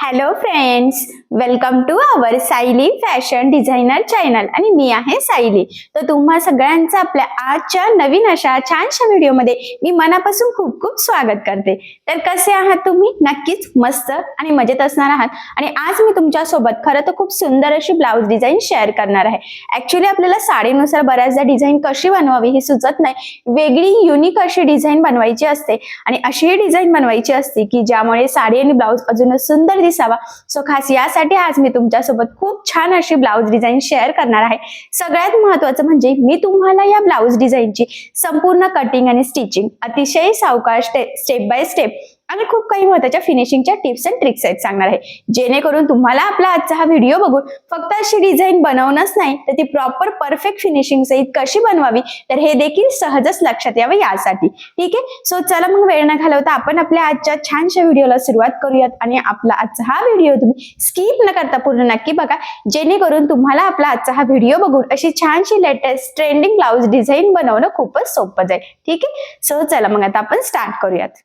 Hello friends, welcome to our Sayali fashion designer channel आणि मी आहे सायली. तर तुम्हा सगळ्यांचं आपल्या आजच्या नवीन अशा छानशा व्हिडिओमध्ये मी मनापासून खूप खूप स्वागत करते. तर कसे आहात तुम्ही? नक्कीच मस्त आणि मजेत असणार आहात. आणि आज मी तुमच्या सोबत खरं तर खूप सुंदर अशी ब्लाउज डिझाईन शेअर करणार आहे. ऍक्च्युली आपल्याला साडीनुसार बऱ्याचदा डिझाईन कशी बनवावी ही सुचत नाही. वेगळी युनिक अशी डिझाईन बनवायची असते आणि अशी डिझाईन बनवायची असते की ज्यामुळे साडी आणि ब्लाउज अजूनच सुंदर दिसावा. सो खास यासाठी आज मी तुमच्यासोबत खूप छान अशी ब्लाउज डिझाईन शेअर करणार आहे. सगळ्यात महत्त्वाचं म्हणजे मी तुम्हाला या ब्लाउज डिझाईनची संपूर्ण कटिंग आणि स्टिचिंग अतिशय सावकाश स्टेप बाय स्टेप आणि खूप काही महत्त्वाच्या फिनिशिंगच्या टिप्स अँड ट्रिक्स आहेत सांगणार आहे, जेणेकरून तुम्हाला आपला आजचा हा व्हिडिओ बघून फक्त अशी डिझाईन बनवणंच नाही तर ती प्रॉपर परफेक्ट फिनिशिंग सहित कशी बनवावी तर हे देखील सहजच लक्षात यावं यासाठी. ठीक आहे, सो चला मग वेळ न घालवता आपण आपल्या आजच्या छानशा व्हिडिओला सुरुवात करूयात. आणि आपला आजचा हा व्हिडिओ तुम्ही स्किप न करता पूर्ण नक्की बघा, जेणेकरून तुम्हाला आपला आजचा हा व्हिडिओ बघून अशी छानशी लेटेस्ट ट्रेंडिंग ब्लाउज डिझाईन बनवणं खूपच सोपं जाईल. ठीक आहे, सो चला मग आता आपण स्टार्ट करूयात.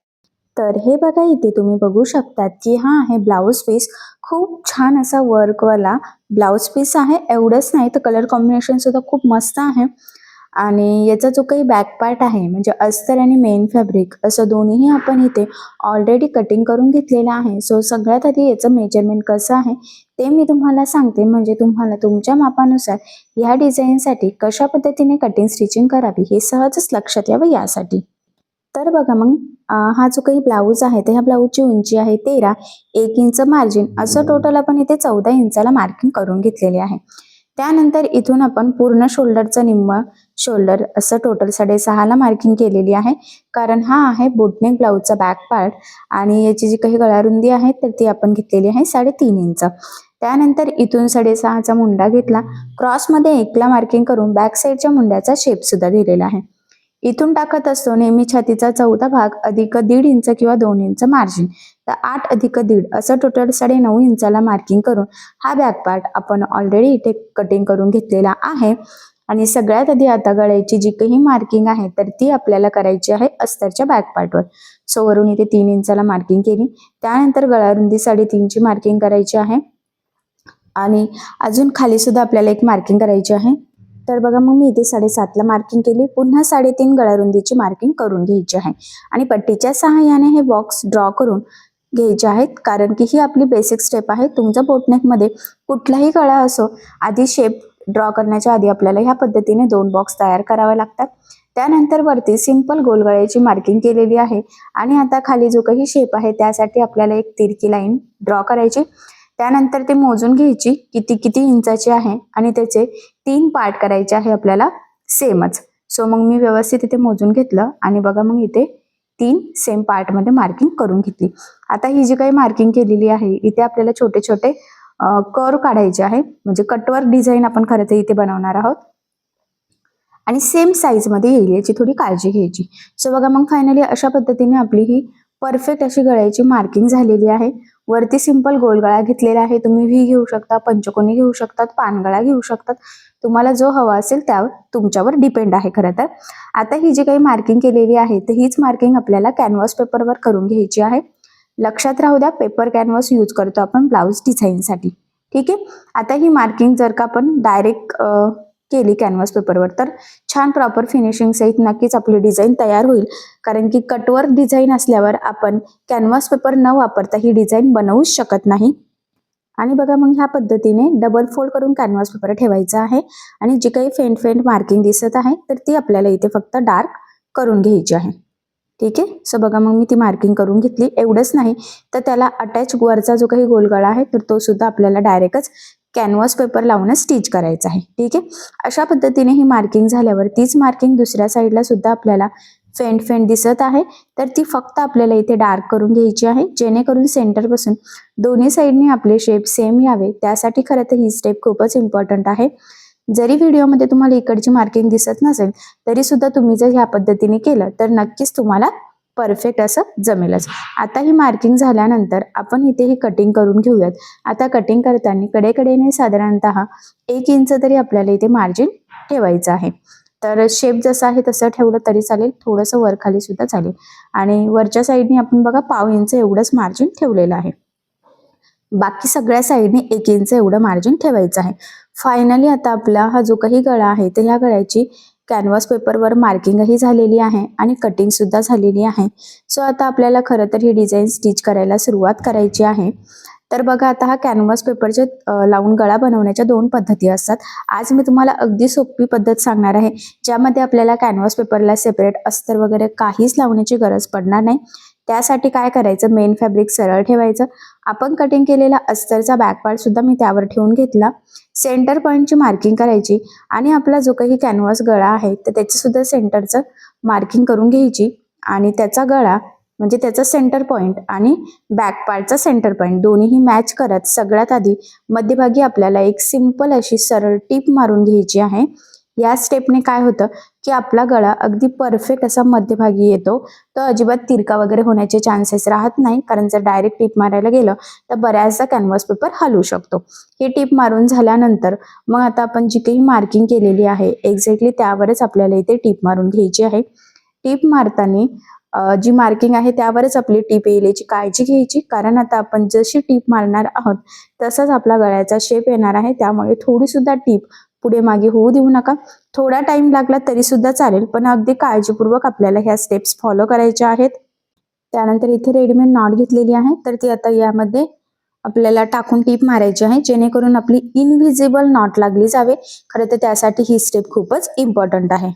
तर हे बघा, इथे तुम्ही बघू शकतात की हा आहे ब्लाउज पीस. खूप छान असा वर्कवाला ब्लाउज पीस आहे. एवढंच नाही तर कलर कॉम्बिनेशन सुद्धा खूप मस्त आहे. आणि याचा जो काही बॅक पार्ट आहे म्हणजे अस्तर आणि मेन फॅब्रिक असं दोन्हीही आपण इथे ऑलरेडी कटिंग करून घेतलेलं आहे. सो सगळ्यात आधी याचं मेजरमेंट कसं आहे ते मी तुम्हाला सांगते, म्हणजे तुम्हाला तुमच्या मापानुसार ह्या डिझाईनसाठी कशा पद्धतीने कटिंग स्टिचिंग करावी हे सहजच लक्षात यावं यासाठी. तर बघा मग, हा जो काही ब्लाऊज आहे तर ह्या ब्लाऊजची उंची आहे 13, 1 इंच मार्जिन असं टोटल आपण इथे 14 इंचाला मार्किंग करून घेतलेले आहे. त्यानंतर इथून आपण पूर्ण शोल्डरचं निम्म शोल्डर असं टोटल 6.5 ला मार्किंग केलेली आहे, कारण हा आहे बोटनेक ब्लाऊजचा बॅक पार्ट. आणि याची जी काही गळारुंदी आहे तर ती आपण घेतलेली आहे 3.5 इंच. त्यानंतर इथून 6.5चा मुंडा घेतला, क्रॉसमध्ये 1ला मार्किंग करून बॅक साईडच्या मुंड्याचा शेप सुद्धा दिलेला आहे. इथून टाकत असतो नेहमी छातीचा 14 भाग अधिक 1.5 इंच किंवा 2 इंच मार्जिन, तर 8 अधिक 1.5 असं टोटल 9.5 इंचाला मार्किंग करून हा बॅक पार्ट आपण ऑलरेडी इथे कटिंग करून घेतलेला आहे. आणि सगळ्यात आधी आता गळ्याची जी काही मार्किंग आहे तर ती आपल्याला करायची आहे अस्तरच्या बॅक पार्टवर. सो वरून इथे 3 इंचाला मार्किंग केली. त्यानंतर गळारुंदी 3.5ची मार्किंग करायची आहे. आणि अजून खाली सुद्धा आपल्याला एक मार्किंग करायची आहे. तर बघा, मग मी इथे 7.5ला मार्किंग केली. पुन्हा 3.5 गळारुंदीची मार्किंग करून घ्यायची आहे. आणि पट्टीच्या सहाय्याने हे बॉक्स ड्रॉ करून घ्यायचे आहेत, कारण की ही आपली बेसिक स्टेप आहे. तुमच्या बोटनेकमध्ये कुठलाही गळा असो, आधी शेप ड्रॉ करण्याच्या आधी आपल्याला ह्या पद्धतीने 2 बॉक्स तयार करावे लागतात. त्यानंतर वरती सिंपल गोल गळ्याची मार्किंग केलेली आहे. आणि आता खाली जो काही शेप आहे त्यासाठी आपल्याला एक तिरकी लाईन ड्रॉ करायची. त्यानंतर ते मोजून घ्यायची किती किती इंचाची आहे आणि त्याचे 3 पार्ट करायचे आहे आपल्याला सेमच. सो मग मी व्यवस्थित इथे मोजून घेतलं आणि बघा मग इथे 3 सेम पार्ट मध्ये मार्किंग करून घेतली. आता ही जी काही मार्किंग केलेली आहे इथे आपल्याला छोटे छोटे कर्व काढायचे आहे, म्हणजे कटवर डिझाईन आपण खरं तर इथे बनवणार आहोत. आणि सेम साईज मध्ये येईल याची थोडी काळजी घ्यायची. सो बघा, मग फायनली अशा पद्धतीने आपली ही परफेक्ट अशी गळ्याची मार्किंग झालेली आहे. वरती सिंपल गोल गळा घेतलेला आहे. तुम्ही व्ही घेऊ शकता, पंचकोनी घेऊ शकतात, पानगळा घेऊ शकतात. तुम्हाला जो हवा असेल त्या तुमच्यावर डिपेंड आहे खरं तर. आता ही जी काही मार्किंग केलेली आहे तर हीच मार्किंग आपल्याला कॅनव्हास पेपरवर करून घ्यायची आहे. लक्षात राहू द्या, पेपर कॅनव्हास यूज करतो आपण ब्लाउज डिझाईनसाठी. ठीक आहे, आता ही मार्किंग जर का आपण डायरेक्ट केली कॅनव्हास पेपरवर तर छान प्रॉपर फिनिशिंग सहित नक्कीच आपली डिझाईन तयार होईल, कारण की कटवर डिझाईन असल्यावर आपण कॅनव्हास पेपर न वापरता ही डिझाईन बनवूच शकत नाही. आणि बघा, मग ह्या पद्धतीने डबल फोल्ड करून कॅनव्हास पेपर ठेवायचा आहे. आणि जी काही फेंट फेंट मार्किंग दिसत आहे तर ती आपल्याला इथे फक्त डार्क करून घ्यायची आहे. ठीक आहे, सो बघा मग मी ती मार्किंग करून घेतली. एवढंच नाही तर त्याला अटॅच वरचा जो काही गोलगळा आहे तर तो सुद्धा आपल्याला डायरेक्टच कॅनव्हास पेपर लावून स्टिच करायचा आहे. ठीक आहे, अशा पद्धतीने ही मार्किंग झाल्यावर तीच मार्किंग दुसऱ्या साईडला सुद्धा आपल्याला फेंट फेंट दिसत आहे तर ती फक्त आपल्याला इथे डार्क करून घ्यायची आहे, जेणेकरून सेंटर पासून दोन्ही साईडने आपले शेप सेम यावे. त्यासाठी खरं तर ही स्टेप खूपच इम्पॉर्टंट आहे. जरी व्हिडिओमध्ये तुम्हाला इकडची मार्किंग दिसत नसेल तरी सुद्धा तुम्ही जर ह्या पद्धतीने केलं तर नक्कीच तुम्हाला परफेक्ट असं जमेलच. आता ही मार्किंग झाल्यानंतर आपण इथे ही कटिंग करून घेऊयात. आता कटिंग करताना कडेकडेने साधारणतः 1 इंच तरी आपल्याला इथे मार्जिन ठेवायचं आहे. तर शेप जसा आहे तसं ठेवलं तरी चालेल, थोडंसं वर खाली सुद्धा चालेल. आणि वरच्या साईडने आपण बघा 1/2 इंच एवढंच मार्जिन ठेवलेलं आहे. बाकी सगळ्या साईडने 1 इंच एवढं मार्जिन ठेवायचं आहे. फायनली आता आपला हा जो काही गळा आहे तर ह्या गळ्याची कॅनव्हास पेपरवर मार्किंगही झालेली आहे आणि कटिंग सुद्धा झालेली आहे. सो आता आपल्याला खरं तर ही डिझाईन स्टिच करायला सुरुवात करायची आहे. तर बघा आता हा कॅनव्हास पेपरचे लावून गळा बनवण्याच्या 2 पद्धती असतात. आज मी तुम्हाला अगदी सोपी पद्धत सांगणार आहे, ज्यामध्ये आपल्याला कॅनव्हास पेपरला सेपरेट अस्तर वगैरे काहीच लावण्याची गरज पडणार नाही. त्यासाठी काय करायचं, मेन फॅब्रिक सरळ ठेवायचं. आपण कटिंग केलेला अस्तरचा बॅक पार्ट सुद्धा मी त्यावर ठेवून घेतला. सेंटर पॉईंटची मार्किंग करायची आणि आपला जो काही कॅनव्हास गळा आहे तर त्याची सुद्धा सेंटरचं मार्किंग करून घ्यायची आणि त्याचा गळा म्हणजे त्याचा सेंटर पॉईंट आणि बॅक पार्टचा सेंटर पॉईंट दोन्हीही मॅच करत सगळ्यात आधी मध्यभागी आपल्याला एक सिंपल अशी सरळ टीप मारून घ्यायची आहे. या स्टेपने काय होतं की आपला गळा अगदी परफेक्ट असा मध्यभागी येतो. तो अजिबात तिरका वगैरे होण्याचे चान्सेस राहत नाही, कारण जर डायरेक्ट टीप मारायला गेलं तर बऱ्याचदा कॅनव्हास पेपर हलू शकतो. ही टीप मारून झाल्यानंतर मग आता आपण जी काही मार्किंग केलेली आहे एक्झॅक्टली त्यावरच आपल्याला इथे टीप मारून घ्यायची आहे. टीप मारताना जी मार्किंग आहे त्यावरच आपली टीप येईल याची काळजी घ्यायची, कारण आता आपण जशी टीप मारणार आहोत तसाच आपला गळ्याचा शेप येणार आहे. त्यामुळे थोडी सुद्धा टीप पुढे मागे होऊ देऊ नका. थोडा टाइम लागला तरी सुद्धा चालेल, पण अगदी काळजीपूर्वक आपल्याला ह्या स्टेप्स फॉलो करायच्या आहेत. त्यानंतर इथे रेडीमेड नॉट घेतलेली आहे तर ती आता यामध्ये आपल्याला टाकून टीप मारायची आहे, जेणेकरून आपली इनव्हिजिबल नॉट लागली जावे. खरं तर त्यासाठी ही स्टेप खूपच इम्पॉर्टंट आहे.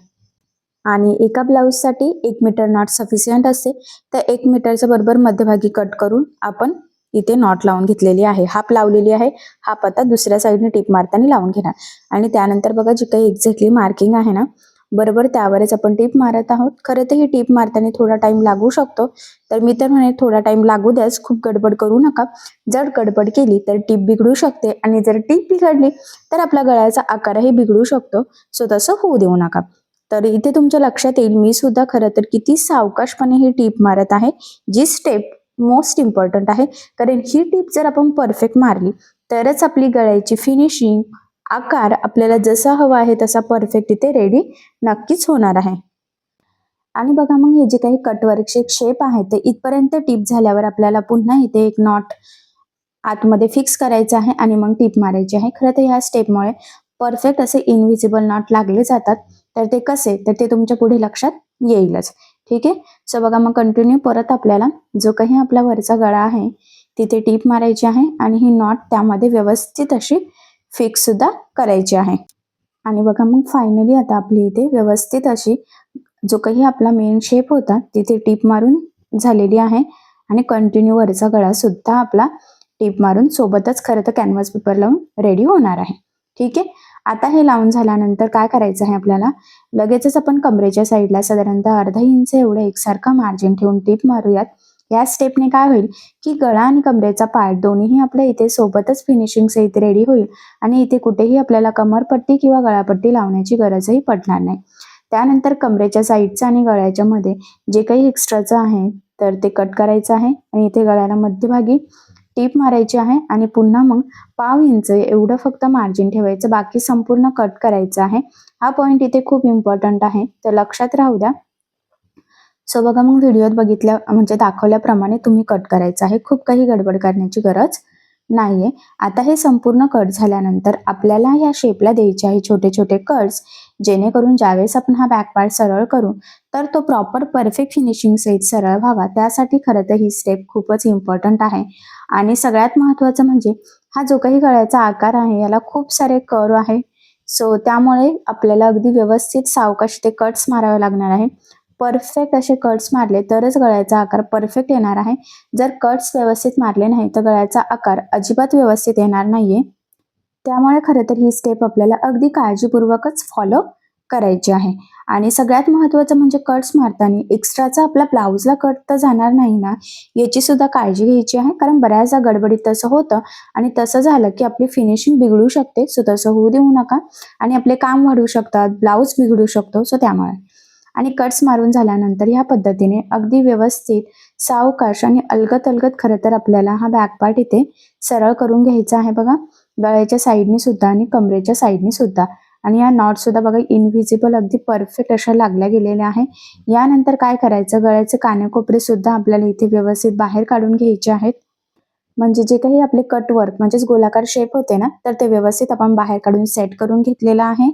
आणि एका ब्लाऊजसाठी 1 मीटर नॉट सफिशियंट असते. तर 1 मीटरच्या बरोबर मध्यभागी कट करून आपण इथे नॉट लावून घेतलेली आहे. हाफ लावलेली आहे. हाफ आता दुसऱ्या साईडने टीप मारताना लावून घेणार आणि त्यानंतर बघा जी काही एक्झॅक्टली मार्किंग आहे ना बरोबर त्यावरच आपण टीप मारत आहोत. खरं तर ही टीप मारताना थोडा टाइम लागू शकतो, तर मी तर म्हणे थोडा टाइम लागू द्याच, खूप गडबड करू नका. जर गडबड केली तर टीप बिघडू शकते आणि जर टीप बिघडली तर आपल्या गळ्याचा आकारही बिघडू शकतो. सो तसं होऊ देऊ नका. तर इथे तुमच्या लक्षात येईल मी सुद्धा खरं तर किती सावकाशपणे ही टीप मारत आहे. जी स्टेप मोस्ट इम्पॉर्टंट आहे, कारण ही टीप जर आपण परफेक्ट मारली तरच आपली गळ्याची फिनिशिंग आकार आपल्याला जसा हवा आहे तसा परफेक्ट इथे रेडी नक्कीच होणार आहे. आणि बघा मग हे जे काही कटवर्कचे शेप आहे ते इथपर्यंत टीप झाल्यावर आपल्याला पुन्हा इथे एक नॉट आतमध्ये फिक्स करायचं आहे आणि मग टीप मारायची आहे. खरं तर ह्या स्टेपमुळे परफेक्ट असे इनव्हिजिबल नॉट लागले जातात. तर ते कसे तर ते तुमच्या पुढे लक्षात येईलच. ठीक आहे. सो बघा मग कंटिन्यू परत आपल्याला जो काही आपला वरचा गळा आहे तिथे टीप मारायची आहे आणि ही नॉट त्यामध्ये व्यवस्थित अशी फिक्स सुद्धा करायची आहे. आणि बघा मग फायनली आता आपली इथे व्यवस्थित अशी जो काही आपला मेन शेप होता तिथे टीप मारून झालेली आहे आणि कंटिन्यू वरचा गळा सुद्धा आपला टीप मारून सोबतच खरं तर कॅनव्हास पेपर लावून रेडी होणार आहे. ठीक आहे. आता हे लावून झाल्यानंतर काय करायचं आहे आपल्याला, लगेचच आपण कमरेच्या साईडला साधारणतः अर्धा इंच एवढं एकसारखा मार्जिन ठेवून टीप मारूयात. या स्टेपने काय होईल की गळा आणि कमरेचा पार्ट दोन्हीही आपल्या इथे सोबतच फिनिशिंग सहित रेडी होईल आणि इथे कुठेही आपल्याला कमरपट्टी किंवा गळापट्टी लावण्याची गरजही पडणार नाही. त्यानंतर कमरेच्या साईडचं आणि गळ्याच्या मध्ये जे काही एक्स्ट्राचं आहे तर ते कट करायचं आहे आणि इथे गळ्याला मध्यभागी टीप मारायची आहे आणि पुन्हा मग पाव इंच एवढं फक्त मार्जिन ठेवायचं, बाकी संपूर्ण कट करायचं आहे. हा पॉइंट इथे खूप इम्पॉर्टंट आहे, तर लक्षात राहू द्या. सो बघा मग व्हिडिओत बघितल्या म्हणजे दाखवल्याप्रमाणे तुम्ही कट करायचं आहे. खूप काही गडबड करण्याची गरज नाहीये. आता हे संपूर्ण कट झाल्यानंतर आपल्याला या शेपला द्यायचे आहे छोटे छोटे कट्स, जेणेकरून ज्यावेळेस आपण हा बॅक पार्ट सरळ करू तर तो प्रॉपर परफेक्ट फिनिशिंग सहित सरळ व्हावा. त्यासाठी खरं तर ही स्टेप खूपच इम्पॉर्टंट आहे. आणि सगळ्यात महत्त्वाचं म्हणजे हा जो काही गळ्याचा आकार आहे याला खूप सारे कर्व आहे. सो त्यामुळे आपल्याला अगदी व्यवस्थित सावकाश ते कट्स मारावे लागणार आहे. परफेक्ट असे कट्स मारले तरच गळ्याचा आकार परफेक्ट येणार आहे. जर कट्स व्यवस्थित मारले नाही तर गळ्याचा आकार अजिबात व्यवस्थित येणार नाहीये. त्यामुळे खरं तर ही स्टेप आपल्याला अगदी काळजीपूर्वकच फॉलो करायची आहे. आणि सगळ्यात महत्त्वाचं म्हणजे कट्स मारताना एक्स्ट्राचा आपला ब्लाऊजला कट तर जाणार नाही ना, याची सुद्धा काळजी घ्यायची आहे, कारण बऱ्याचदा गडबडीत तसं होतं आणि तसं झालं की आपली फिनिशिंग बिघडू शकते. सो तसं होऊ देऊ नका आणि आपले काम वाढू शकतात, ब्लाऊज बिघडू शकतो. सो त्यामुळे आणि कट्स मारून झाल्यानंतर ह्या पद्धतीने अगदी व्यवस्थित सावकाश आणि अलगद अलगद खरं तर आपल्याला हा बॅक पार्ट इथे सरळ करून घ्यायचा आहे. बघा गळ्याच्या साईडनी सुद्धा आणि कमरेच्या साईडनी सुद्धा. आणि या नॉट सुद्धा बघा इनव्हिजिबल अगदी परफेक्ट अशा लागल्या गेलेल्या आहे. यानंतर काय करायचं, गळ्याचे कानेकोपरे सुद्धा आपल्याला इथे व्यवस्थित बाहेर काढून घ्यायचे आहेत. म्हणजे जे काही आपले कट वर्क म्हणजेच गोलाकार शेप होते ना, तर ते व्यवस्थित आपण बाहेर काढून सेट करून घेतलेलं आहे.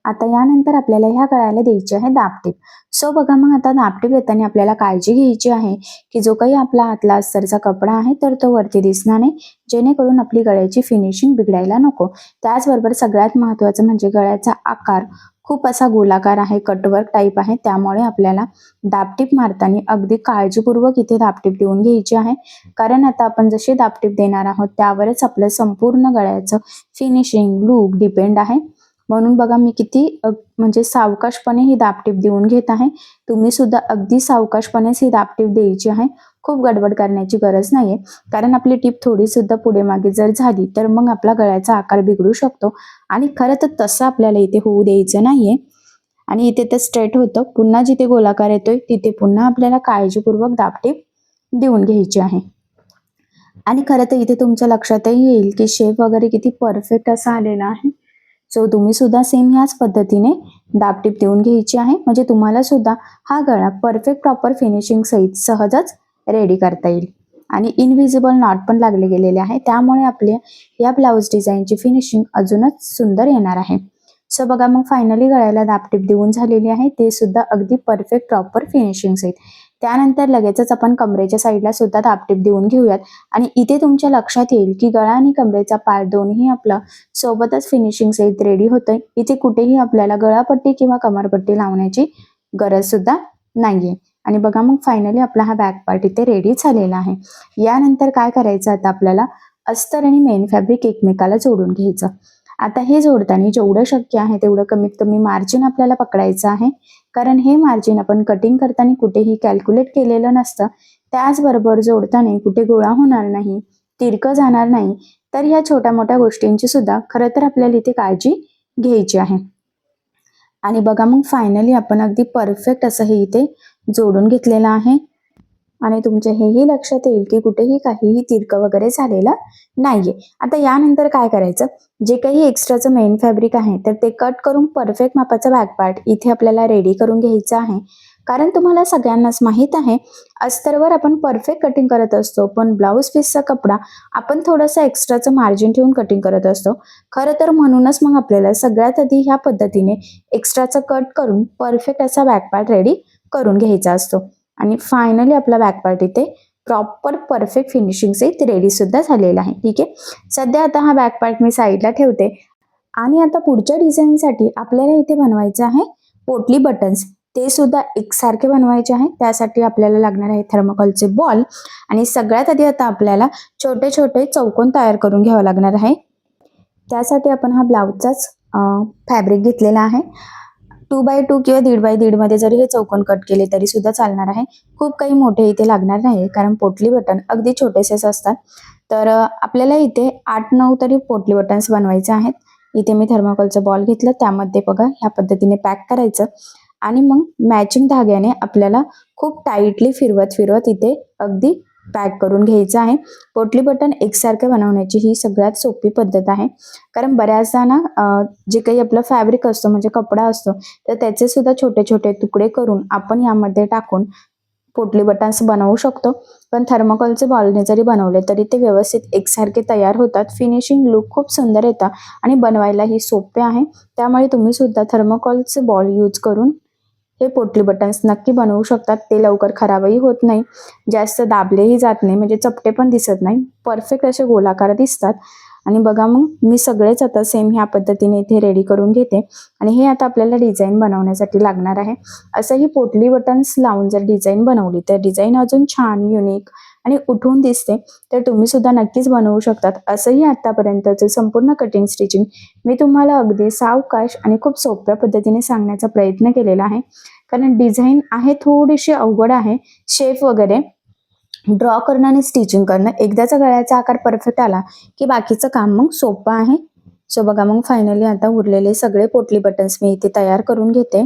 आता यानंतर आपल्याला ह्या गळ्याला द्यायची आहे दाबटीप. सो बघा, मग आता दाबटीप देताना आपल्याला काळजी घ्यायची आहे की जो काही आपला आतला अस्तरचा कपडा आहे तर तो वरती दिसणार नाही, जेणेकरून आपली गळ्याची फिनिशिंग बिघडायला नको. त्याचबरोबर सगळ्यात महत्त्वाचं म्हणजे गळ्याचा आकार खूप असा गोलाकार आहे, कटवर्क टाईप आहे, त्यामुळे आपल्याला दाबटीप मारताना अगदी काळजीपूर्वक इथे दाबटीप देऊन घ्यायची आहे. कारण आता आपण जशी दाबटीप देणार आहोत त्यावरच आपलं संपूर्ण गळ्याचं फिनिशिंग लूक डिपेंड आहे. म्हणून बघा मी किती म्हणजे सावकाशपणे ही दाबटीप देऊन घेत आहे. तुम्ही सुद्धा अगदी सावकाशपणेच ही दाबटीप द्यायची आहे. खूप गडबड करण्याची गरज नाहीये, कारण आपली टीप थोडी सुद्धा पुढे मागे जर झाली तर मग आपला गळ्याचा आकार बिघडू शकतो आणि खरं तर तसं आपल्याला इथे होऊ द्यायचं नाहीये. आणि इथे तर स्ट्रेट होतं, पुन्हा जिथे गोलाकार येतोय तिथे पुन्हा आपल्याला काळजीपूर्वक दाबटीप देऊन घ्यायची आहे. आणि खरं तर इथे तुमच्या लक्षातही येईल की शेप वगैरे किती परफेक्ट असा आलेला आहे. सो तुम्ही सुद्धा सेम ह्याच पद्धतीने दाबटीप देऊन घ्यायची आहे, म्हणजे तुम्हाला सुद्धा हा गळा परफेक्ट प्रॉपर फिनिशिंग सहित सहजच रेडी करता येईल. आणि इनव्हिजिबल नॉट पण लागले गेलेले आहे, त्यामुळे आपल्या या ब्लाऊज डिझाईनची फिनिशिंग अजूनच सुंदर येणार आहे. सो बघा, मग फायनली गळ्याला दाबटीप देऊन झालेली आहे, ते सुद्धा अगदी परफेक्ट प्रॉपर फिनिशिंग सहित. त्यानंतर लगेचच आपण कमरेच्या साईडला सुद्धा दाबटीप देऊन घेऊयात. आणि इथे तुमच्या लक्षात येईल की गळा आणि कमरेचा पार्ट दोन्ही आपला सोबतच फिनिशिंग सहित रेडी होतोय. इथे कुठेही आपल्याला गळापट्टी किंवा कमरपट्टी लावण्याची गरज सुद्धा नाहीये. आणि बघा, मग फायनली आपला हा बॅक पार्ट इथे रेडी झालेला आहे. यानंतर काय करायचं, आता आपल्याला अस्तर आणि मेन फॅब्रिक एकमेकाला जोडून घ्यायचं. आता हे जोडताना जेवढं शक्य आहे तेवढं कमीत कमी मार्जिन आपल्याला पकडायचं आहे, कारण हे मार्जिन आपण कटिंग करताना कुठेही कॅल्क्युलेट केलेलं नसतं. त्याचबरोबर जोडताना कुठे गोळा होणार नाही, तिरकं जाणार नाही, तर ह्या छोट्या मोठ्या गोष्टींची सुद्धा खरं तर आपल्याला इथे काळजी घ्यायची आहे. आणि बघा, मग फायनली आपण अगदी परफेक्ट असं हे इथे जोडून घेतलेलं आहे. आणि तुमच्या हेही लक्षात येईल की कुठेही काहीही तिरकं वगैरे झालेलं नाहीये. आता यानंतर काय करायचं, जे काही एक्स्ट्राचं मेन फॅब्रिक आहे तर ते कट करून परफेक्ट मापाचा बॅक पार्ट इथे आपल्याला रेडी करून घ्यायचा आहे. कारण तुम्हाला सगळ्यांनाच माहीत आहे, अस्तरवर आपण परफेक्ट कटिंग करत असतो, पण ब्लाऊज पीसचा कपडा आपण थोडंसं एक्स्ट्राचं मार्जिन ठेवून कटिंग करत असतो. खरं तर म्हणूनच मग आपल्याला सगळ्यात आधी ह्या पद्धतीने एक्स्ट्राचं कट करून परफेक्ट असा बॅक पार्ट रेडी करून घ्यायचा असतो. आणि फायनली आपला बॅक पार्ट इथे प्रॉपर परफेक्ट फिनिशिंग सहित रेडी सुद्धा झालेला आहे. ठीक आहे, सध्या आता हा बॅक पार्ट मी साईडला ठेवते. आणि आता पुढच्या डिझाईनसाठी आपल्याला इथे बनवायचं आहे पोटली बटन्स. ते सुद्धा एकसारखे बनवायचे आहे. त्यासाठी आपल्याला लागणार आहे थर्माकोलचे बॉल. आणि सगळ्यात आधी आता आपल्याला छोटे छोटे चौकोन तयार करून घ्यावं लागणार आहे. त्यासाठी आपण हा ब्लाऊजचाच फॅब्रिक घेतलेला आहे. 2x2 किंवा 1.5x1.5 मध्ये जरी हे चौकोन कट केले तरी सुद्धा चालणार आहे. खूप काही मोठे इथे लागणार नाही, कारण पोटली बटन अगदी छोटेसेच असतात. तर आपल्याला इथे 8-9 तरी पोटली बटन्स बनवायचे आहेत. इथे मी थर्माकोलचा बॉल घेतला, त्यामध्ये बघा ह्या पद्धतीने पॅक करायचं आणि मग मॅचिंग धाग्याने आपल्याला खूप टाईटली फिरवत फिरवत इथे अगदी पॅक करून घ्यायचं आहे. पोटली बटन एकसारखे बनवण्याची ही सगळ्यात सोपी पद्धत आहे, कारण बऱ्याचदा ना जे काही आपलं फॅब्रिक असतो म्हणजे कपडा असतो तर त्याचे सुद्धा छोटे छोटे तुकडे करून आपण यामध्ये टाकून पोटली बटन्स बनवू शकतो. पण थर्माकोलचे बॉलने जरी बनवले तरी ते व्यवस्थित एकसारखे तयार होतात. फिनिशिंग लुक खूप सुंदर येतं आणि बनवायलाही सोपे आहे. त्यामुळे तुम्ही सुद्धा थर्माकोलचे बॉल यूज करून हे पोटली बटन्स नक्की बनवू शकतात. ते लवकर खराबही होत नाही, जास्त दाबलेही जात नाही, म्हणजे चपटे पण दिसत नाही, परफेक्ट असे गोलाकार दिसतात. आणि बघा, मग मी सगळेच आता सेम ह्या पद्धतीने इथे रेडी करून घेते. आणि हे आता आपल्याला डिझाईन बनवण्यासाठी लागणार आहे. असं ही पोटली बटन्स लावून जर डिझाईन बनवली तर डिझाईन अजून छान युनिक आणि उठून दिसते. तर तुम्ही सुद्धा नक्कीच बनवू शकतात. असंही आतापर्यंतचे संपूर्ण कटिंग स्टिचिंग मी तुम्हाला अगदी सावकाश आणि खूप सोप्या पद्धतीने सांगण्याचा प्रयत्न केलेला आहे, कारण डिझाईन आहे थोडीशी अवघड आहे. शेप वगैरे ड्रॉ करणं आणि स्टिचिंग करणं, एकदाचा गळ्याचा आकार परफेक्ट आला की बाकीचं काम मग सोपं आहे. सो बघा, मग फायनली आता उरलेले सगळे पोटली बटन्स मी इथे तयार करून घेते.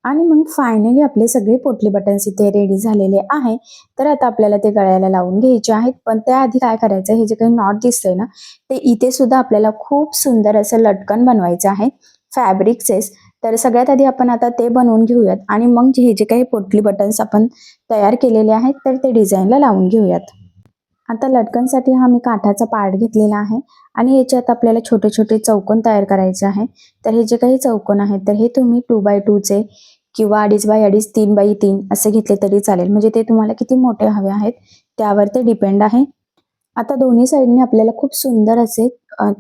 आणि मग फायनली आपले सगळे पोटली बटन्स इथे रेडी झालेले आहे. तर आता आपल्याला ते गळ्याला लावून घ्यायचे आहेत. पण त्याआधी काय करायचं, हे जे काही नॉट दिसतंय ना, ते इथे सुद्धा आपल्याला खूप सुंदर असं लटकन बनवायचं आहे फॅब्रिकचेच. तर सगळ्यात आधी आपण आता ते बनवून घेऊयात आणि मग हे जे काही पोटली बटन्स आपण तयार केलेले आहेत तर ते डिझाईनला लावून घेऊयात. आता लटकनसाठी हा मी काठाचा पार्ट घेतलेला आहे आणि याच्यात आपल्याला छोटे छोटे चौकोन तयार करायचे आहे. तर हे जे काही चौकोन आहेत तर हे तुम्ही 2x2चे किंवा 2.5x2 3x3 असे घेतले तरी चालेल, म्हणजे ते तुम्हाला किती मोठे हवे आहेत त्यावर ते डिपेंड आहे. आता दोन्ही साईडने आपल्याला खूप सुंदर असे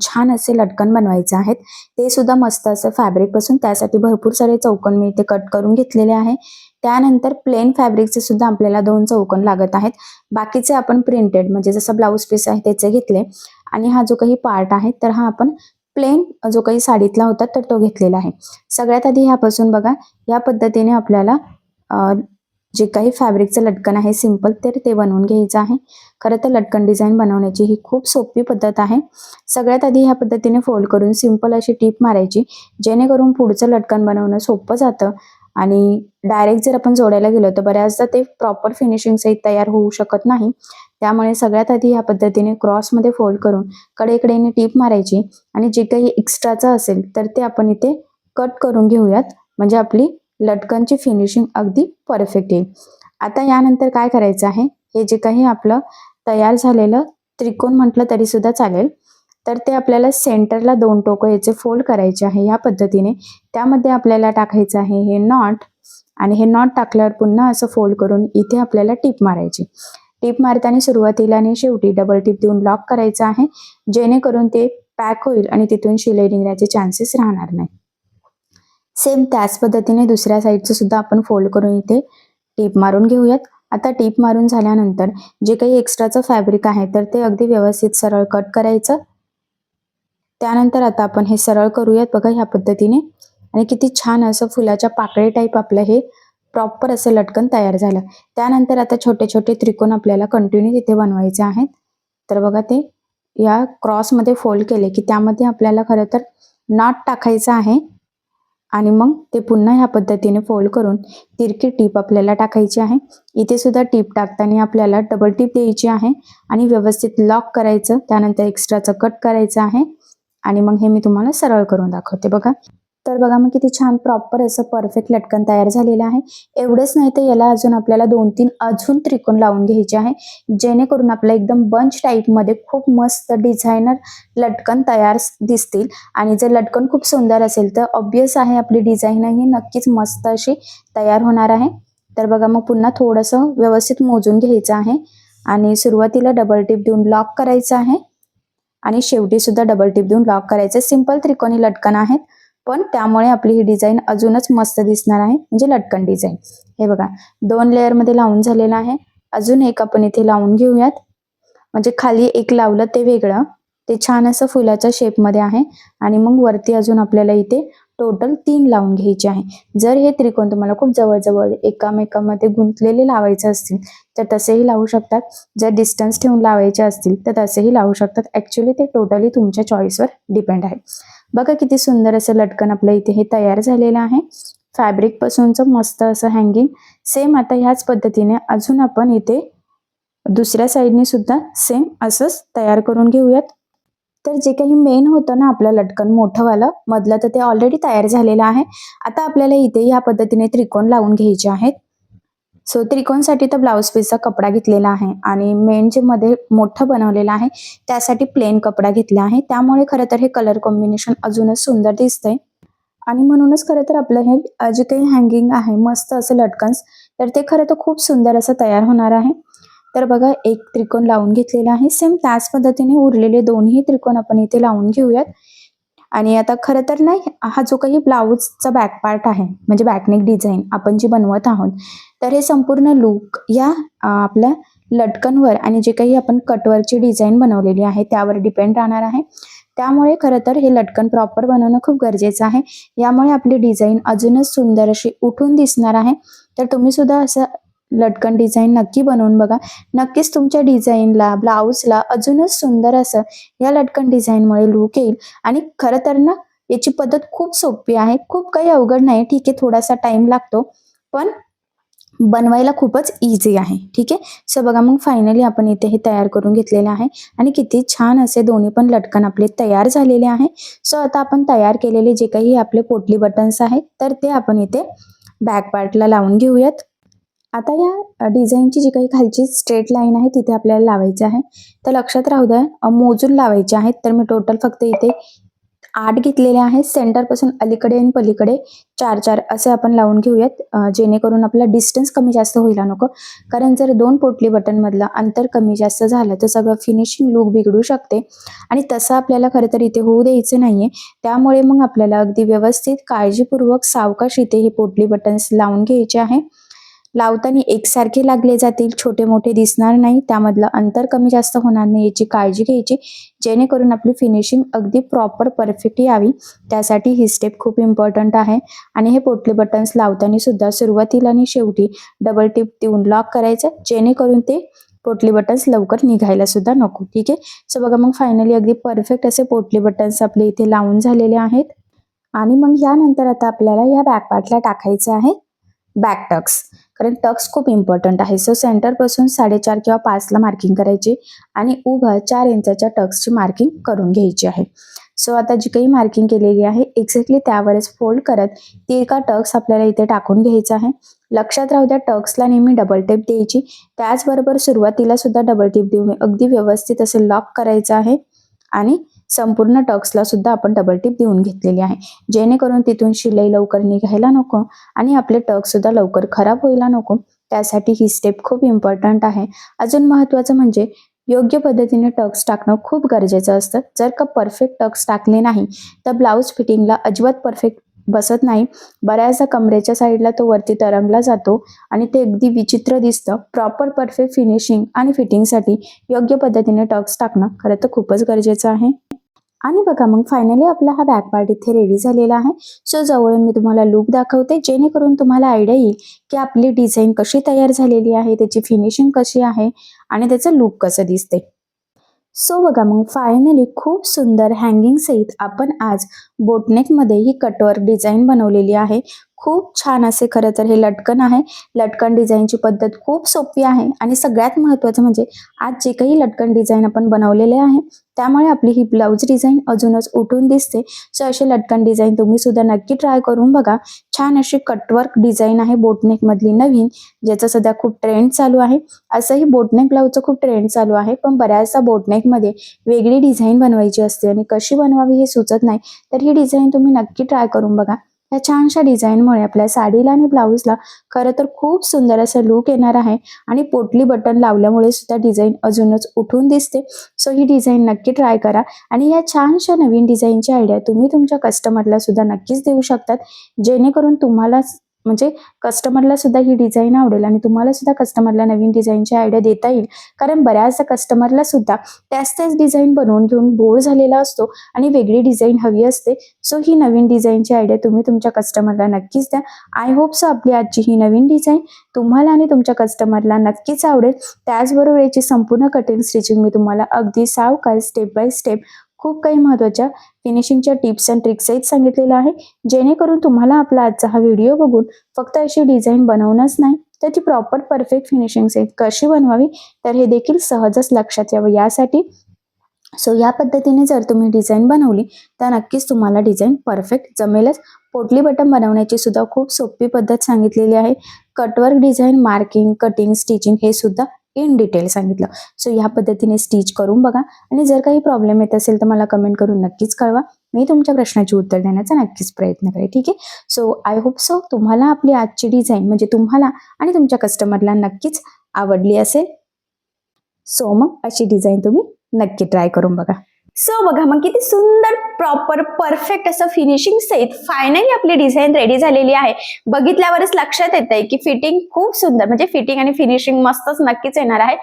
छान असे लटकन बनवायचे आहेत. ते सुद्धा मस्त असं फॅब्रिक पासून, त्यासाठी भरपूर सारे चौकोन मी इथे कट करून घेतलेले आहे. त्यानंतर प्लेन फॅब्रिकचे सुद्धा आपल्याला 2 चौकोन लागत आहेत. बाकीचे आपण प्रिंटेड म्हणजे जसं ब्लाऊज पीस आहे त्याचे घेतले आणि हा जो काही पार्ट आहे तर हा आपण प्लेन जो काही साडीतला होता तर तो घेतलेला आहे. सगळ्यात आधी ह्यापासून बघा या पद्धतीने आपल्याला जे काही फॅब्रिकचं लटकन आहे सिंपल तर ते बनवून घ्यायचं आहे. खरं तर लटकन डिझाईन बनवण्याची ही खूप सोपी पद्धत आहे. सगळ्यात आधी ह्या पद्धतीने फोल्ड करून सिंपल अशी टीप मारायची, जेणेकरून पुढचं लटकन बनवणं सोपं जातं. आणि डायरेक्ट जर आपण जोडायला गेलो तर बऱ्याचदा ते प्रॉपर फिनिशिंग सहित तयार होऊ शकत नाही. त्यामुळे सगळ्यात आधी ह्या पद्धतीने क्रॉसमध्ये फोल्ड करून कडेकडेने टीप मारायची आणि जे काही एक्स्ट्राचं असेल तर ते आपण इथे कट करून घेऊयात, म्हणजे आपली लटकनची फिनिशिंग अगदी परफेक्ट येईल. आता यानंतर काय करायचं आहे, हे जे काही आपलं तयार झालेलं त्रिकोण म्हटलं तरी सुद्धा चालेल, तर ते आपल्याला सेंटरला 2 टोकं याचे फोल्ड करायचे आहे या पद्धतीने. त्यामध्ये आपल्याला टाकायचं आहे हे नॉट आणि हे नॉट टाकल्यावर पुन्हा असं फोल्ड करून इथे आपल्याला टीप मारायची. टीप मारताना सुरुवातीला आणि शेवटी डबल टीप देऊन लॉक करायचं आहे, जेणेकरून ते पॅक होईल आणि तिथून शिलाई निघण्याचे चान्सेस राहणार नाही. सेम त्याच पद्धतीने दुसऱ्या साईडचं सुद्धा आपण फोल्ड करून इथे टीप मारून घेऊयात. आता टीप मारून झाल्यानंतर जे काही एक्स्ट्राचं फॅब्रिक आहे तर ते अगदी व्यवस्थित सरळ कट करायचं. त्यानंतर आता आपण हे सरळ करूयात बघा ह्या पद्धतीने, आणि किती छान असं फुलाच्या पाकळी टाईप आपलं हे प्रॉपर असं लटकन तयार झालं. त्यानंतर आता छोटे छोटे त्रिकोण आपल्याला कंटिन्यू तिथे बनवायचे आहेत. तर बघा ते या क्रॉसमध्ये फोल्ड केले की त्यामध्ये आपल्याला खरं तर नॉट टाकायचं आहे आणि मग ते पुन्हा ह्या पद्धतीने फोल्ड करून तिरकी टीप आपल्याला टाकायची आहे. इथे सुद्धा टीप टाकताना आपल्याला डबल टीप द्यायची आहे आणि व्यवस्थित लॉक करायचं. त्यानंतर एक्स्ट्राचं कट करायचं आहे आणि मग हे मी तुम्हाला सरळ करून दाखवते बघा. तर बघा मग किती छान प्रॉपर असं परफेक्ट लटकन तयार झालेलं आहे. एवढंच नाही तर याला अजून आपल्याला 2-3 अजून त्रिकोण लावून घ्यायचे आहे, जेणेकरून आपलं एकदम बंच टाईपमध्ये खूप मस्त डिझायनर लटकन तयार दिसतील. आणि जर लटकन खूप सुंदर असेल तर ऑब्वियस आहे आपली डिझाईनही नक्कीच मस्त अशी तयार होणार आहे. तर बघा मग पुन्हा थोडंसं व्यवस्थित मोजून घ्यायचं आहे आणि सुरुवातीला डबल टिप देऊन लॉक करायचं आहे आणि शेवटी सुद्धा डबल टिप देऊन लॉक करायचं. सिंपल त्रिकोणी लटकन आहेत, पण त्यामुळे आपली ही डिझाईन अजूनच मस्त दिसणार आहे, म्हणजे लटकन डिझाईन. हे बघा 2 लेअरमध्ये लावून झालेलं आहे. अजून एक आपण इथे लावून घेऊयात, म्हणजे खाली एक लावलं ते वेगळं, ते छान असं फुलाच्या शेपमध्ये आहे. आणि मग वरती अजून आपल्याला इथे टोटल 3 लावून घ्यायचे आहे. जर हे त्रिकोण तुम्हाला खूप जवळजवळ एकामेकांमध्ये गुंतलेले लावायचे असतील तर तसेही लावू शकतात. जर डिस्टन्स ठेवून लावायचे असतील तर तसेही लावू शकतात. ॲक्च्युली ते टोटली तुमच्या चॉईसवर डिपेंड आहे. बघा किती सुंदर असं लटकन आपलं इथे हे तयार झालेलं आहे. फॅब्रिक पासूनचं मस्त असं हँगिंग. सेम आता ह्याच पद्धतीने अजून आपण इथे दुसऱ्या साईडने सुद्धा सेम असंच तयार करून घेऊयात. तर जे काही मेन होतं ना आपलं लटकन मोठंवालं मधलं, तर ते ऑलरेडी तयार झालेलं आहे. आता आपल्याला इथे या पद्धतीने त्रिकोण लावून घ्यायचे आहेत. सो त्रिकोणसाठी तर ब्लाऊज पीसचा कपडा घेतलेला आहे आणि मेन जे मध्ये मोठं बनवलेलं आहे त्यासाठी प्लेन कपडा घेतला आहे. त्यामुळे खरं तर हे कलर कॉम्बिनेशन अजूनच सुंदर दिसतंय. आणि म्हणूनच खरं तर आपलं हे जे काही हँगिंग आहे मस्त असं लटकन्स, तर ते खरं तर खूप सुंदर असं तयार होणार आहे. तर बघा एक त्रिकोण लावून घेतलेला आहे. सेम त्याच पद्धतीने उरलेले दोन्ही त्रिकोण आपण इथे लावून घेऊयात. आणि आता खरं तर नाही, हा जो काही ब्लाऊजचा बॅक पार्ट आहे म्हणजे बॅकनेक डिझाईन आपण जी बनवत आहोत, तर हे संपूर्ण लूक या आपल्या लटकनवर आणि जे काही आपण कटवरची डिझाईन बनवलेली आहे त्यावर डिपेंड राहणार आहे. त्यामुळे खरं तर हे लटकन प्रॉपर बनवणं खूप गरजेचं आहे. यामुळे आपली डिझाईन अजूनच सुंदर अशी उठून दिसणार आहे. तर तुम्ही सुद्धा असं लटकन डिझाईन नक्की बनवून बघा. नक्कीच तुमच्या डिझाईनला ब्लाऊजला अजूनच सुंदर असं या लटकन डिझाईनमुळे लूक येईल. आणि खरं तर ना याची पद्धत खूप सोपी आहे, खूप काही अवघड नाही. ठीक आहे, थोडासा टाइम लागतो पण बनवायला खूपच इझी आहे. ठीक आहे. सो बघा मग फायनली आपण इथे हे तयार करून घेतलेलं आहे आणि किती छान असे दोन्ही पण लटकन आपले तयार झालेले आहे. सो आता आपण तयार केलेले जे काही आपले पोटली बटन्स आहेत तर ते आपण इथे बॅक पार्टला लावून घेऊयात. आता या डिझाईनची जी काही खालची स्ट्रेट लाईन आहे तिथे आपल्याला लावायची आहे. तर लक्षात राहू द्या मोजून लावायचे आहेत. तर मी टोटल फक्त इथे 8 घेतलेले आहेत. सेंटरपासून अलीकडे आणि पलीकडे 4-4 असे आपण लावून घेऊयात, जेणेकरून आपला डिस्टन्स कमी जास्त व्हायला नको. कारण जर 2 पोटली बटनमधलं अंतर कमी जास्त झालं तर सगळं फिनिशिंग लुक बिघडू शकते आणि तसं आपल्याला खरं तर इथे होऊ द्यायचं नाहीये. त्यामुळे मग आपल्याला अगदी व्यवस्थित काळजीपूर्वक सावकाश इथे हे पोटली बटन्स लावून घ्यायचे आहे. लावताना एकसारखे लागले जातील, छोटे मोठे दिसणार नाही, त्यामधलं अंतर कमी जास्त होणार नाही याची काळजी घ्यायची, जेणेकरून आपली फिनिशिंग अगदी प्रॉपर परफेक्ट यावी. त्यासाठी ही स्टेप खूप इम्पॉर्टंट आहे. आणि हे पोटली बटन्स लावताना सुद्धा सुरुवातीला आणि शेवटी डबल टिप देऊन लॉक करायचं, जेणेकरून ते पोटली बटन्स लवकर निघायला सुद्धा नको. ठीक आहे. सो बघा मग फायनली अगदी परफेक्ट असे पोटली बटन्स आपले इथे लावून झालेले आहेत. आणि मग यानंतर आता आपल्याला या बॅक पार्टला टाकायचं आहे बॅक टक्स, कारण टक्स खूप इम्पॉर्टंट आहे. सो सेंटरपासून 4.5 किंवा 5ला मार्किंग करायची आणि उभं 4 इंचाच्या टक्सची मार्किंग करून घ्यायची आहे. सो आता जी काही मार्किंग केलेली आहे एक्झॅक्टली त्यावरच फोल्ड करत ती एका टक्स आपल्याला इथे टाकून घ्यायचं आहे. लक्षात राहू द्या टक्सला नेहमी डबल टेप द्यायची, त्याचबरोबर सुरुवातीला सुद्धा डबल टेप देऊन अगदी व्यवस्थित असं लॉक करायचं आहे. आणि संपूर्ण टक्सला सुद्धा आपण डबल टिप देऊन घेतलेली आहे, जेणेकरून तिथून शिलाई लवकर निघायला नको आणि आपले टक्स सुद्धा लवकर खराब व्हायला नको. त्यासाठी ही स्टेप खूप इम्पॉर्टंट आहे. अजून महत्त्वाचं म्हणजे योग्य पद्धतीने टक्स टाकणं खूप गरजेचं असतं. जर का परफेक्ट टक्स टाकले नाही तर ब्लाऊज फिटिंगला अजिबात परफेक्ट बसत नाही. बऱ्याचदा कमरेच्या साईडला तो वरती तरंगला जातो आणि ते अगदी विचित्र दिसतं. प्रॉपर परफेक्ट फिनिशिंग आणि फिटिंगसाठी योग्य पद्धतीने टक्स टाकणं खरं तर खूपच गरजेचं आहे. आणि बघा मग फायनली आपला हा बॅक पार्ट इथे रेडी झालेला आहे. सो जवळून मी तुम्हाला लुक दाखवते, जेणेकरून तुम्हाला आयडिया येईल की आपली डिझाईन कशी तयार झालेली आहे, त्याची फिनिशिंग कशी आहे आणि त्याचं लुक कसं दिसते. सो बघा मग फायनली खूप सुंदर हँगिंग सहित आपण आज बोटनेकमध्ये ही कटवर्क डिझाईन बनवलेली आहे. खूप छान असे खरं तर हे लटकन आहे. लटकन डिझाईनची पद्धत खूप सोपी आहे आणि सगळ्यात महत्त्वाचं म्हणजे आज जे काही लटकन डिझाईन आपण बनवलेले आहे त्यामुळे आपली ही ब्लाऊज डिझाईन अजूनच उठून दिसते. सो असे लटकन डिझाईन तुम्ही सुद्धा नक्की ट्राय करून बघा. छान अशी कटवर्क डिझाईन आहे बोटनेक मधली नवीन, ज्याचा सध्या खूप ट्रेंड चालू आहे. असंही बोटनेक ब्लाऊजचं खूप ट्रेंड चालू आहे, पण बऱ्याचदा बोटनेकमध्ये वेगळी डिझाईन बनवायची असते आणि कशी बनवावी हे सुचत नाही. तर ही डिझाईन तुम्ही नक्की ट्राय करून बघा. या छानशा डिझाईनमुळे आपल्या साडीला आणि ब्लाऊजला खरं तर खूप सुंदर असं लुक येणार आहे आणि पोटली बटन लावल्यामुळे सुद्धा डिझाईन अजूनच उठून दिसते. सो ही डिझाईन नक्की ट्राय करा आणि या छानशा नवीन डिझाईनची आयडिया तुम्ही तुमच्या कस्टमरला सुद्धा नक्कीच देऊ शकतात, जेणेकरून तुम्हाला म्हणजे कस्टमरला सुद्धा ही डिझाईन आवडेल आणि तुम्हाला सुद्धा कस्टमरला नवीन डिझाईनची आयडिया देता येईल. कारण बऱ्याचदा कस्टमरला सुद्धा त्याच डिझाईन बनवून घेऊन बोर झालेला असतो आणि वेगळी डिझाईन हवी असते. सो ही नवीन डिझाईनची आयडिया तुम्ही तुमच्या कस्टमरला नक्कीच द्या. आय होप सो आपली आजची ही नवीन डिझाईन तुम्हाला आणि तुमच्या कस्टमरला नक्कीच आवडेल. त्याचबरोबर याची संपूर्ण कटिंग स्टिचिंग मी तुम्हाला अगदी सावकाश स्टेप बाय स्टेप खूप काही महत्त्वाच्या फिनिशिंगच्या टिप्स अँड ट्रिक्स सहित सांगितलेलं आहे, जेणेकरून तुम्हाला आपला आजचा हा व्हिडिओ बघून फक्त अशी डिझाईन बनवणंच नाही तर ती प्रॉपर परफेक्ट फिनिशिंग सहित कशी बनवावी तर हे देखील सहजच लक्षात यावं यासाठी. सो या पद्धतीने जर तुम्ही डिझाईन बनवली तर नक्कीच तुम्हाला डिझाईन परफेक्ट जमेलच. पोटली बटन बनवण्याची सुद्धा खूप सोपी पद्धत सांगितलेली आहे. Cutwork design, marking, cutting, stitching हे सुद्धा इन डिटेल सांगितलं. सो ह्या पद्धतीने स्टिच करून बघा आणि जर काही प्रॉब्लेम येत असेल तर मला कमेंट करून नक्कीच कळवा. मी तुमच्या प्रश्नाची उत्तर देण्याचा नक्कीच प्रयत्न करेन. ठीक आहे. सो आय होप सो तुम्हाला आपली आजची डिझाईन म्हणजे तुम्हाला आणि तुमच्या कस्टमरला नक्कीच आवडली असेल. सो मग अशी डिझाईन तुम्ही नक्की ट्राय करून बघा. सो बघा मग किती सुंदर प्रॉपर परफेक्ट असं फिनिशिंग सहित फायनली आपली डिझाईन रेडी झालेली आहे. बघितल्यावरच लक्षात येत आहे की फिटिंग खूप सुंदर, म्हणजे फिटिंग आणि फिनिशिंग मस्तच नक्कीच येणार आहे.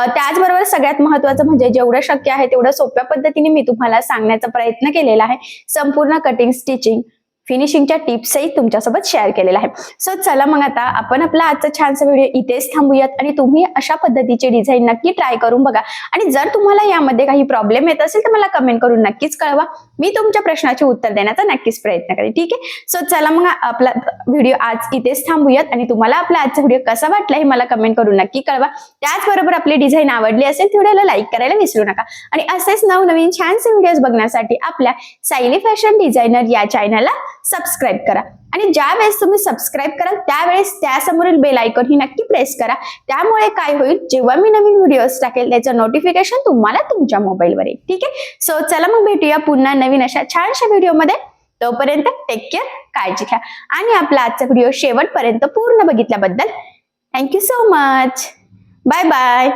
त्याचबरोबर सगळ्यात महत्त्वाचं म्हणजे जेवढं शक्य आहे तेवढं सोप्या पद्धतीने मी तुम्हाला सांगण्याचा प्रयत्न केलेला आहे. संपूर्ण कटिंग, स्टिचिंग, फिनिशिंगच्या टिप्सही तुमच्यासोबत शेअर केलेला आहे. सो चला मग आता आपण आपला आजचा छानसा व्हिडिओ इथेच थांबूयात आणि तुम्ही अशा पद्धतीचे डिझाईन नक्की ट्राय करून बघा. आणि जर तुम्हाला यामध्ये काही प्रॉब्लेम येत असेल तर मला कमेंट करून नक्कीच कळवा. मी तुमच्या प्रश्नाचे उत्तर देण्याचा नक्कीच प्रयत्न करेन. ठीक आहे. सो चला मग आपला व्हिडिओ आज इथेच थांबूयात आणि तुम्हाला आपला आजचा व्हिडिओ कसा वाटला हे मला कमेंट करून नक्की कळवा. त्याचबरोबर आपली डिझाईन आवडली असेल तर व्हिडिओला लाईक करायला विसरू नका आणि असेच नवनवीन छानसे व्हिडिओज बघण्यासाठी आपल्या सायली फॅशन डिझायनर या चॅनलला सबस्क्राईब करा. आणि ज्या वेळेस तुम्ही सबस्क्राईब कराल त्यावेळेस त्यासमोरील बेल आयकॉन ही नक्की प्रेस करा. त्यामुळे काय होईल, जेव्हा मी नवीन व्हिडिओज टाकेल त्याचं नोटिफिकेशन तुम्हाला तुमच्या मोबाईलवर येईल. ठीक आहे. सो चला मग भेटूया पुन्हा नवीन अशा छानशा व्हिडिओमध्ये. तोपर्यंत टेक केअर, काळजी घ्या. आणि आपला आजचा व्हिडिओ शेवटपर्यंत पूर्ण बघितल्याबद्दल thank you so much. Bye bye.